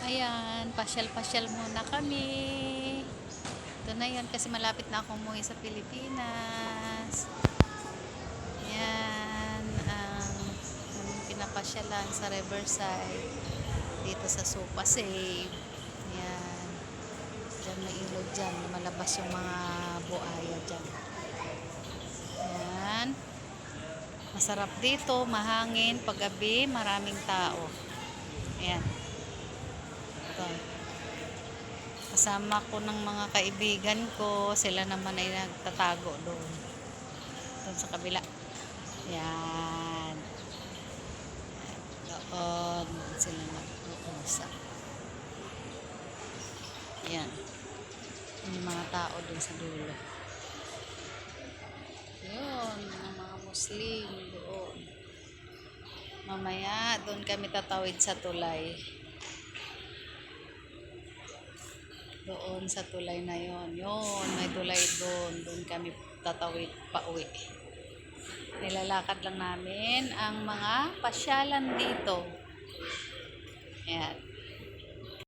Ayan, pasyal-pasyal muna kami. Ito na yun kasi malapit na akong umuwi sa Pilipinas. Ayan, ang aming pinapasyalan sa Riverside. Dito sa Supa Save. Ayan. Diyan may ilog dyan. Malabas yung mga buaya dyan. Ayan. Masarap dito, mahangin. Paggabi, maraming tao. Ayan. Ito. Kasama ko ng mga kaibigan ko. Sila naman ay nagtatago doon. Doon sa kabila. Ayan. Doon. Sila nag-uusap. Ayan. Yung mga tao doon sa dulo. Yun. Mga Muslim doon. Mamaya, doon kami tatawid sa tulay. Doon sa tulay na yon. Yun, may tulay doon. Doon kami tatawid pa uwi. Nilalakad lang namin ang mga pasyalan dito. Ayan.